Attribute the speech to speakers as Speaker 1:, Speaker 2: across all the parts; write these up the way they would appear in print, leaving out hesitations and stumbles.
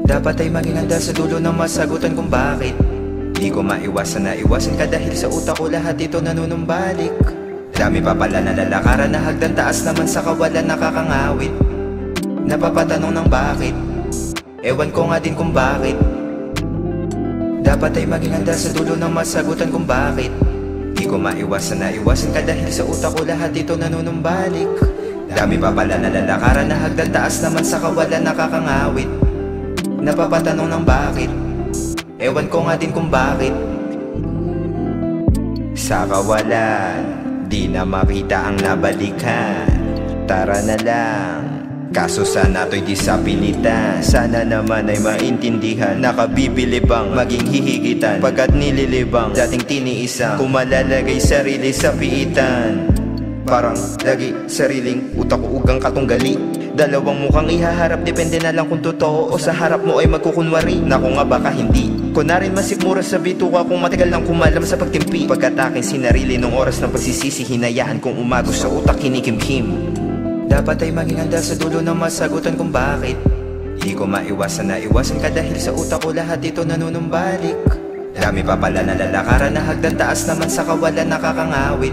Speaker 1: Dapat ay maging handa sa dulo ng masagutan kung bakit. Di ko maiwasan na iwasan ka dahil sa utak ko lahat ito nanunumbalik. Dami pa pala na lalakaran na hagdan taas naman sa kawalan nakakangawit. Napapatanong ng bakit, ewan ko nga din kung bakit. Dapat ay maging handa sa dulo ng masagutan kung bakit. Di ko maiwasan na iwasan ka dahil sa utak ko lahat ito nanunumbalik. Dami pa pala na lalakaran na hagdan taas naman sa kawalan nakakangawit. Napapatanong ng bakit, ewan ko nga din kung bakit. Sa kawalan, di na makita ang nabalikan. Tara na lang, kaso sana to'y di sa pilitan. Sana naman ay maintindihan, nakabibili bang maging hihigitan. Pagkat nililibang dating tiniisang, kung malalagay sarili sa piitan. Parang lagi sariling utak ko ugang katunggali. Dalawang mukhang ihaharap, depende na lang kung totoo o sa harap mo ay magkukunwari. Naku nga baka hindi ko na rin masikmura sa bituka kung matagal nang kumalam sa pagtimpi. Pagkat aking sinarili nung oras ng pagsisisi, hinayaan kong umagos sa utak kinikimkim. Dapat ay maging handa sa dulo ng masagutan kung bakit. Di ko maiwasan na iwasan ka dahil sa utak ko lahat ito nanunumbalik. Dami pa pala na lalakaran na hagdan taas naman sa kawalan nakakangawit.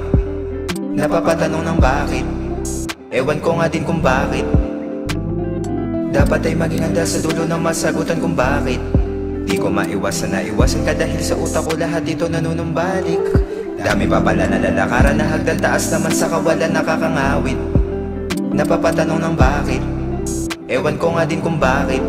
Speaker 1: Napapatanong ng bakit, ewan ko nga din kung bakit. Dapat ay maging handa sa dulo ng masagutan kung bakit. Di ko maiwasan na iwasan ka dahil sa utak ko lahat ito nanunumbalik. Dami pa pala na lalakaran na hagdan taas naman sa kawalan nakakangawit. Napapatanong ng bakit, ewan ko nga din kung bakit.